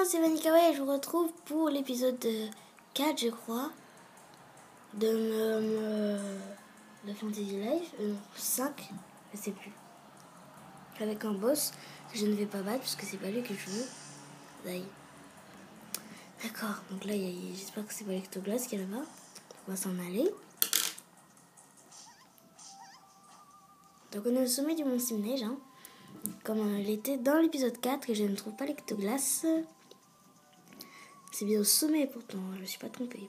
c'est Vanikawa et je vous retrouve pour l'épisode 4, je crois, de Fantasy Life, 5, je sais plus. Avec un boss que je ne vais pas battre puisque c'est pas lui que je veux. D'accord, donc là, j'espère que c'est pas l'Ectoglass qui est là-bas. On va s'en aller. Donc on est au sommet du mont Simneige, hein, comme il était dans l'épisode 4 et je ne trouve pas l'Ectoglass. C'est bien au sommet pourtant, je me suis pas trompée.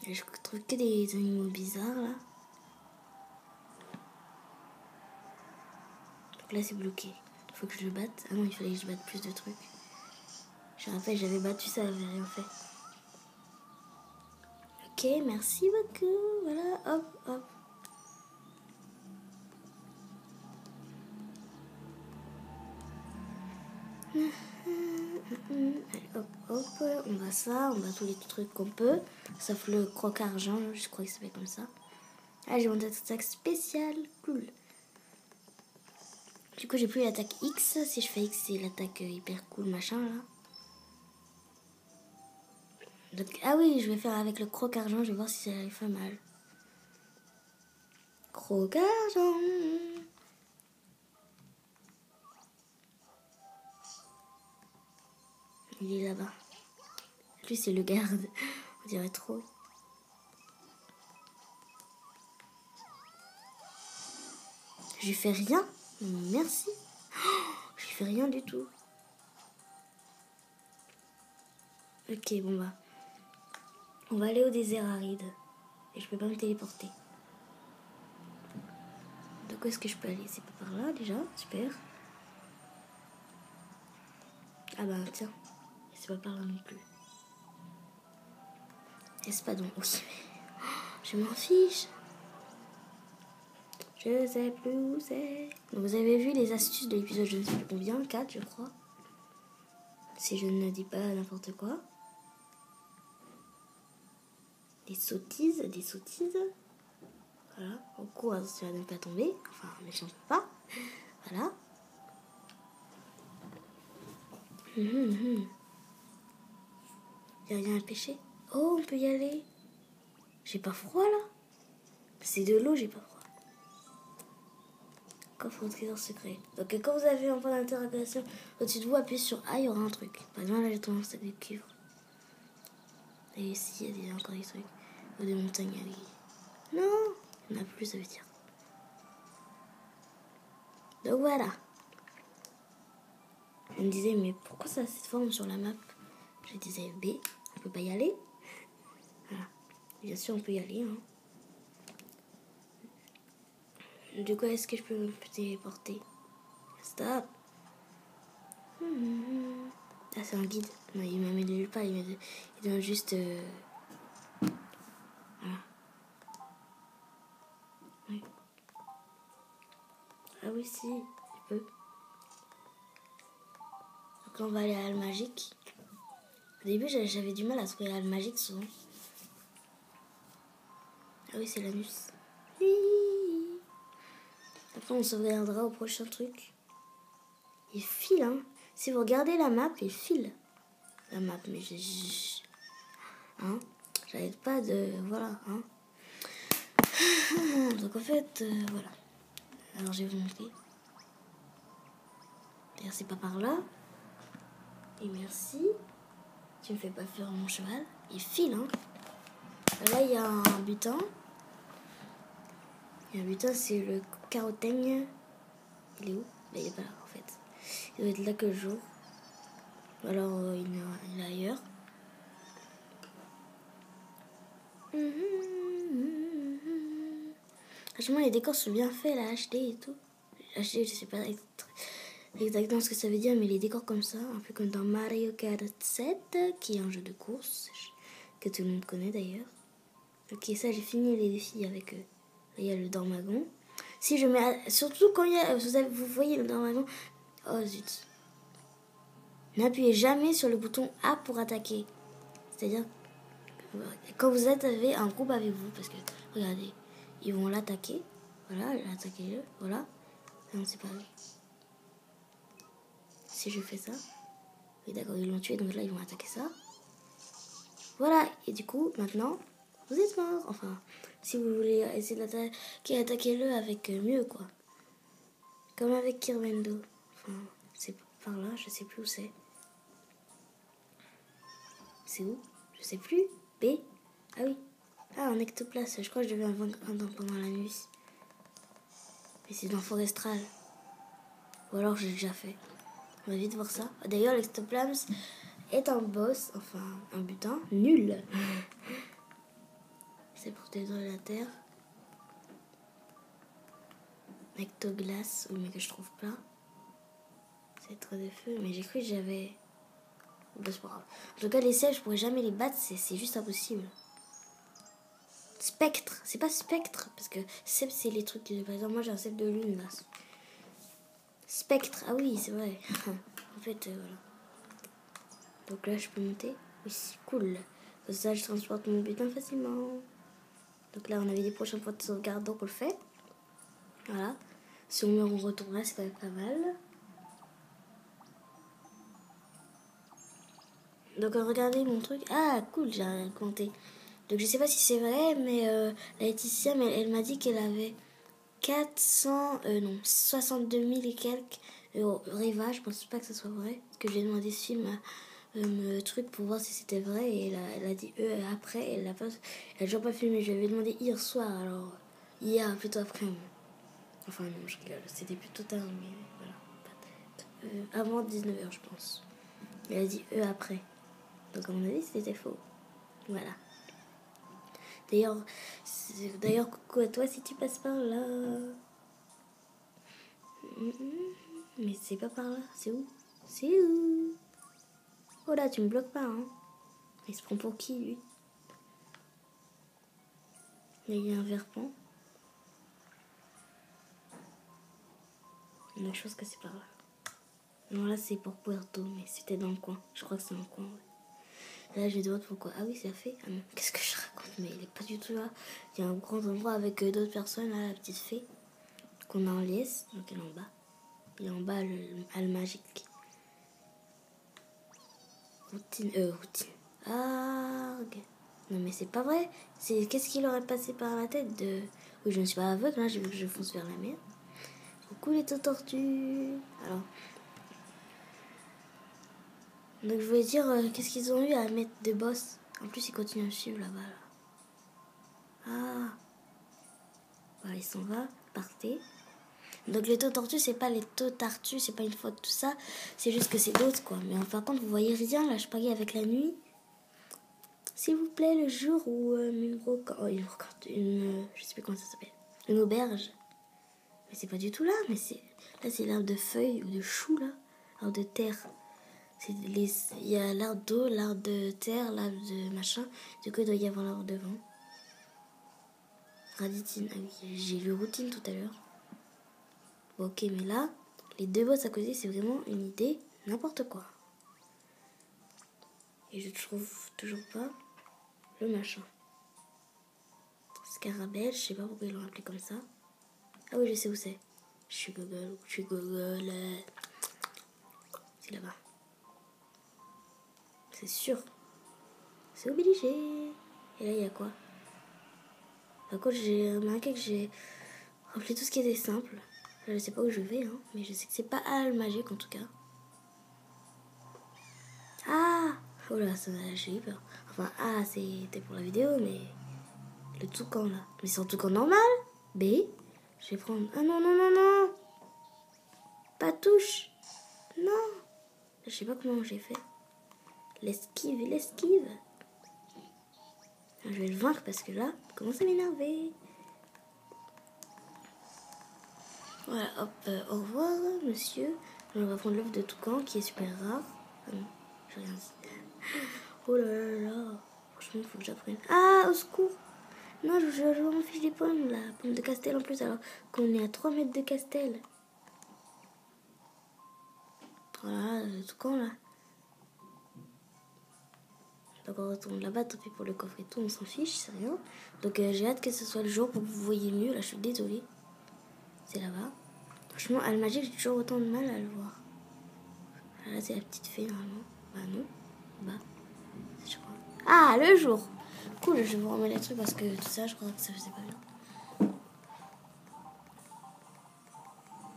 Et je trouve que des animaux bizarres là. Donc là c'est bloqué. Il faut que je le batte. Ah non, il fallait que je batte plus de trucs. Je rappelle, j'avais battu ça, j'avais rien fait. Ok, merci beaucoup. Voilà, hop, hop. Allez, hop, hop, on va ça, on va tous les trucs qu'on peut, sauf le croc-argent, je crois que ça s'appelle comme ça. Ah, j'ai mon attaque spéciale, cool. Du coup, j'ai plus l'attaque X, si je fais X, c'est l'attaque hyper cool, machin, là. Donc, ah oui, je vais faire avec le croc-argent, je vais voir si ça lui fait mal. Croc-argent. Il est là-bas. Lui, c'est le garde. On dirait trop. Je lui fais rien. Merci. Je lui fais rien du tout. Ok, bon bah. On va aller au désert aride. Et je peux pas me téléporter. Donc où est-ce que je peux aller? C'est pas par là déjà. Super. Ah bah tiens. C'est pas par là non plus. Espadon. Oui. Je m'en fiche. Je sais plus où c'est. Donc vous avez vu les astuces de l'épisode je ne sais plus combien, 4 je crois. Si je ne dis pas n'importe quoi. Des sottises. Voilà. Au coup, ça va ne pas tomber. Enfin, mais j'en peux pas. Voilà. Il y a rien à pêcher. Oh, on peut y aller. J'ai pas froid là. C'est de l'eau, j'ai pas froid. Coffre au trésor secret. Donc quand vous avez un point d'interrogation au-dessus de vous, appuyez sur A, il y aura un truc. Par exemple, là j'ai trouvé un sac de cuivre. Et ici, il y a encore des trucs. Ou des montagnes à vie. Non, il n'y en a plus, ça veut dire. Donc voilà. Je me disais, mais pourquoi ça a cette forme sur la map? Je disais, B, on peut pas y aller. Voilà. Bien sûr, on peut y aller. Hein. Du coup, est-ce que je peux me téléporter? Stop. Ah, c'est un guide. Non, il m'a mis nulle part. Il donne juste... Voilà. Oui. Ah oui, si, il peut. Donc là, on va aller à la magique. Au début, j'avais du mal à trouver la magique souvent. Ah oui, c'est l'anus. Après, on sauvegardera au prochain truc. Il file, hein. Si vous regardez la map, il file. La map, mais hein, j'arrête pas de... Voilà, hein. Donc en fait, voilà. Alors, je vais vous montrer. D'ailleurs, c'est pas par là. Et merci. Tu me fais pas faire mon cheval. Il file, hein. Là, il y a un butin. Il y a un butin, c'est le caroteigne. Il est où? Là, il est pas là, en fait. Il doit être là que le jour. Ou alors, il est ailleurs. Franchement, les décors sont bien faits, la HD et tout. HD, je sais pas exactement ce que ça veut dire, mais les décors comme ça, un peu comme dans Mario Kart 7, qui est un jeu de course, que tout le monde connaît d'ailleurs. Ok, ça, j'ai fini les défis avec eux. Là, il y a le Dormagon. Si je mets... Surtout quand il y a... Vous voyez le Dormagon. Oh zut. N'appuyez jamais sur le bouton A pour attaquer. C'est-à-dire, quand vous avez un groupe avec vous, parce que, regardez, ils vont l'attaquer. Voilà, attaquez-le. Voilà. Non, c'est pas vrai. Si je fais ça. Oui, d'accord, ils l'ont tué, donc là, ils vont attaquer ça. Voilà, et du coup, maintenant, vous êtes mort. Enfin, si vous voulez essayer d'attaquer, attaquez-le avec mieux, quoi. Comme avec Kirwendo. Enfin, c'est par là, je sais plus où c'est. C'est où? Je sais plus. B? Ah oui. Ah, un ectoplasme. Je crois que je devais en vaincre un pendant la nuit. Mais c'est dans Forestral. Ou alors j'ai déjà fait. On va vite voir ça. D'ailleurs, l'ectoplasme est un boss, enfin un butin nul. C'est pour détruire la terre. Ectoglace, oui, mais que je trouve pas. C'est trop de feu, mais j'ai cru que j'avais. Bon, c'est pas grave. En tout cas, les sièges, je pourrais jamais les battre, c'est juste impossible. Spectre, c'est pas spectre, parce que sept, c'est les trucs. Par exemple, moi j'ai un sept de lune là. Spectre, ah oui, c'est vrai. En fait, voilà. Donc là, je peux monter. Oui, c'est cool. Comme ça, je transporte mon butin facilement. Donc là, on avait des prochaines fois de sauvegarde, donc on le fait. Voilà. Si on meurt, on retourne là, c'est quand même pas mal. Donc regardez mon truc. Ah, cool, j'ai rien compté. Donc je sais pas si c'est vrai, mais la Laetitia, elle m'a dit qu'elle avait 62 000 et quelques Riva. Je pense pas que ce soit vrai. Parce que j'ai demandé ce film à truc pour voir si c'était vrai. Et elle a dit après. Elle a toujours pas filmé. Je lui avais demandé hier soir. Alors, hier, plutôt après. Enfin, non, je rigole. C'était plutôt tard, mais voilà. Avant 19h, je pense. Elle a dit après. Donc, à mon avis, c'était faux. Voilà. D'ailleurs, coucou à toi si tu passes par là. Mais c'est pas par là. C'est où? C'est où? Oh là, tu me bloques pas, hein. Il se prend pour qui, lui? Il y a un verpent. Mais je pense que c'est par là. Non, là, c'est pour Puerto, mais c'était dans le coin. Je crois que c'est dans le coin, ouais. Là, je vais demander pourquoi. Ah oui, c'est la fée. Ah non, qu'est-ce que je raconte? Mais il est pas du tout là. Il y a un grand endroit avec d'autres personnes, là, la petite fée. Qu'on a en liesse. Donc, elle est en bas. Il est en bas, le magique. Routine. Ah, ok. Non, mais c'est pas vrai. Qu'est-ce qu'il aurait passé par la tête de... Oui, je ne suis pas aveugle, hein, j'ai vu que je fonce vers la mer. Coucou les tortues. Alors... Donc, je voulais dire, qu'est-ce qu'ils ont eu à mettre de boss? En plus, ils continuent à me suivre là-bas, là. Ah. Voilà, il s'en va. Partez. Donc, les tortues, c'est pas les tartues, c'est pas une faute, tout ça. C'est juste que c'est d'autres, quoi. Mais par contre, vous voyez rien, là, je parie avec la nuit. S'il vous plaît, le jour où je sais plus comment ça s'appelle. Une auberge. Mais c'est pas du tout là, mais là c'est l'arbre de feuilles ou de choux là, l'arbre de terre. Il y a l'arbre d'eau, l'arbre de terre, l'arbre de machin. Du coup, il doit y avoir l'arbre de vent. Raditine, ah oui, j'ai lu routine tout à l'heure. Bon, ok, mais là, les deux boss à côté, c'est vraiment une idée, n'importe quoi. Et je trouve toujours pas le machin. Scarabelle, je sais pas pourquoi ils l'ont appelé comme ça. Ah oui, je sais où c'est. Je suis Google. C'est là-bas. C'est sûr. C'est obligé. Et là, il y a quoi? Par contre, j'ai remarqué que j'ai rempli tout ce qui était simple. Je sais pas où je vais, hein, mais je sais que c'est pas magique en tout cas. Ah! Oh là, j'ai eu peur. Enfin, c'était pour la vidéo, mais le toucan là. Mais c'est un toucan normal. B. Je vais prendre. Ah non, non, non, non! Pas touche! Non! Je sais pas comment j'ai fait. L'esquive. Je vais le vaincre parce que là, il commence à m'énerver. Voilà, hop, au revoir, monsieur. On va prendre l'œuf de toucan qui est super rare. Ah non, j'ai rien dit. Oh là là là. Franchement, il faut que j'apprenne. Ah, au secours! Non, je m'en fiche des pommes, là. Pommes de Castel en plus, alors qu'on est à 3 mètres de Castel. Voilà, le toucan, là. Donc on retourne là-bas, tant pis pour le coffre et tout, on s'en fiche, c'est rien. Donc j'ai hâte que ce soit le jour pour que vous voyez mieux. Là, je suis désolée. C'est là-bas. Franchement, Almagique, j'ai toujours autant de mal à le voir. Là, c'est la petite fée, normalement. Bah non. Bah, je crois. Ah, le jour. Cool, je vous remets les trucs parce que tout ça, je crois que ça faisait pas bien.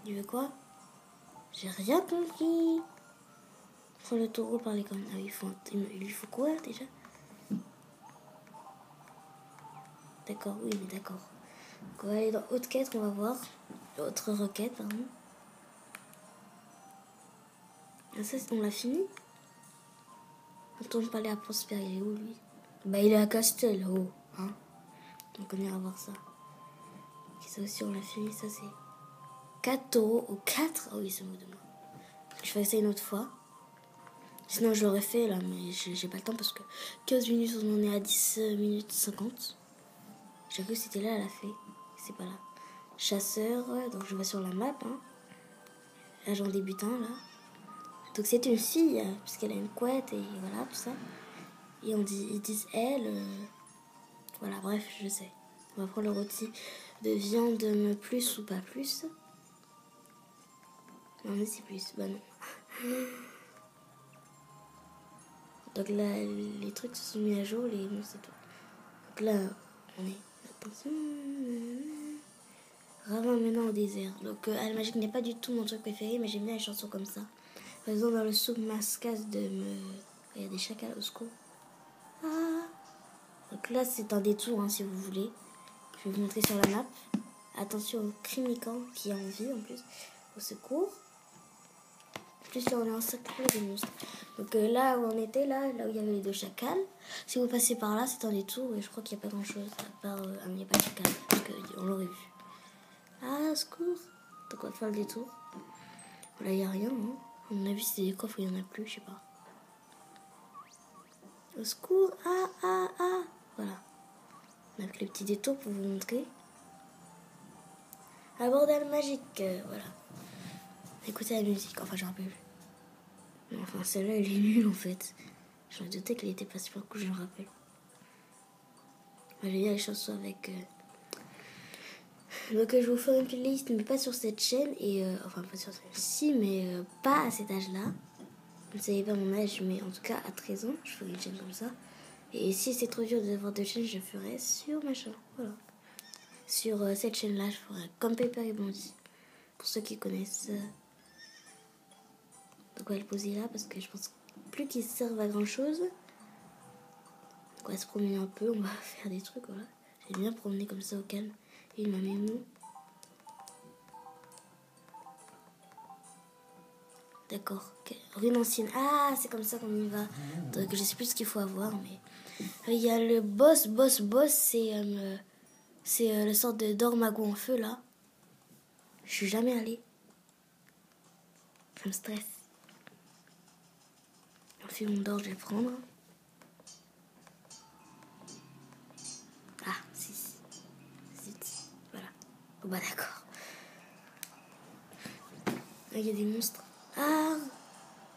Il veut quoi? J'ai rien compris. Prends le taureau par les cornes. Ah, il lui faut quoi déjà? D'accord, oui, mais d'accord. Donc, on va aller dans Haute Quête, on va voir. Autre requête, pardon. Ah, ça, on l'a fini? On tourne pas aller à Prosper, il est où lui? Bah, il est à Castel, hein. Donc, on ira voir ça. Et ça aussi, on l'a fini, ça c'est 4 taureaux ou 4. Ah oui, c'est mot de moi. Je ferai ça une autre fois. Sinon, je l'aurais fait là, mais j'ai pas le temps parce que 15 minutes, on en est à 10 minutes 50. J'ai cru que c'était là, elle a fait. C'est pas là. Chasseur, donc je vois sur la map, hein. Agent débutant, là. Donc c'est une fille, puisqu'elle a une couette et voilà, tout ça. Et ils disent elle. Voilà, bref, je sais. On va prendre le rôti de viande plus ou pas plus. Non, mais c'est plus. Bah non. Donc là, les trucs se sont mis à jour, les monstres et tout. Donc là, on est. Attention. Ravin maintenant au désert. Donc Al Magique n'est pas du tout mon truc préféré, mais j'aime bien les chansons comme ça. Par exemple, dans le souk Mascas de me. Il y a des chacals au secours. Ah. Donc là, c'est un détour, hein, si vous voulez. Je vais vous montrer sur la map. Attention au crimican qui a envie en plus. Au secours. En plus, là, on est en cercle de monstres. Donc là où on était, là où il y avait les 2 chacals, si vous passez par là, c'est un détour et je crois qu'il n'y a pas grand chose à part. Il n'y a pas de chacal, parce qu'on l'aurait vu. Ah, secours. Donc on va faire le détour. Là, il n'y a rien. Hein. À mon avis, c'est des coffres où il n'y en a plus, je sais pas. Au secours. Ah. Voilà. On a fait le petit détour pour vous montrer. Un bordel magique. Voilà. Écoutez la musique. Enfin, j'en rappelle plus. Mais enfin, celle-là, elle est nulle en fait. Je me doutais qu'elle était pas super cool, je me rappelle. Moi, j'ai bien les chansons avec. Donc, je vous ferai une playlist, mais pas sur cette chaîne. Et enfin, pas sur celle-ci, mais pas à cet âge-là. Vous ne savez pas mon âge, mais en tout cas, à 13 ans, je ferai une chaîne comme ça. Et si c'est trop dur d'avoir 2 chaînes, je ferai sur ma chaîne. Voilà. Sur cette chaîne-là, je ferai comme Pepper et Blondie. Pour ceux qui connaissent. Donc, on va le poser là parce que je pense plus qu'ils servent à grand chose. On va se promener un peu, on va faire des trucs, voilà. J'aime bien promener comme ça au calme. Et ma mémo. D'accord. Okay. Rune ancienne. Ah, c'est comme ça qu'on y va. Donc, je sais plus ce qu'il faut avoir, mais. Il y a le boss. C'est le sort de Dormago en feu, là. Je suis jamais allée. Ça me stresse. Le film d'or, je vais le prendre. Ah, si. Voilà. Oh, bah d'accord. Là, il y a des monstres. Ah.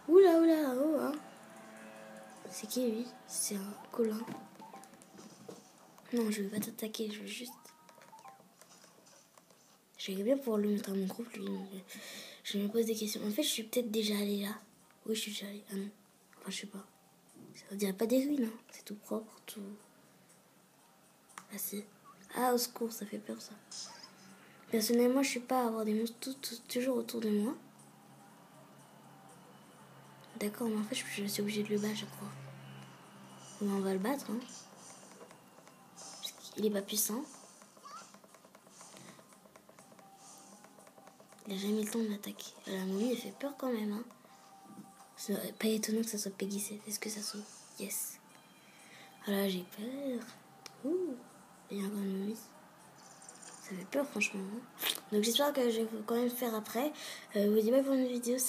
Oula, oh, hein. C'est qui, lui? C'est un colin. Non, je vais pas t'attaquer, je veux juste... Je vais bien pouvoir le mettre à mon groupe, lui. Je me pose des questions. En fait, je suis peut-être déjà allée là. Oui, je suis déjà allée. Ah non. Enfin, je sais pas. Ça dirait pas des ruines, hein. C'est tout propre, tout... Ah si. Ah, au secours, ça fait peur, ça. Personnellement, je suis pas à avoir des monstres toujours autour de moi. D'accord, mais en fait, je suis obligée de le battre, je crois. Mais on va le battre, hein. Parce qu'il est pas puissant. Il a jamais le temps de m'attaquer. La momie, elle fait peur quand même, hein. C'est pas étonnant que ça soit Peggy 7. Est-ce que ça soit... Yes. Voilà, j'ai peur. Ouh. Il y a encore une momie. Ça fait peur, franchement. Hein. Donc, j'espère que je vais quand même faire après. Je vous dis bye pour une vidéo. Salut.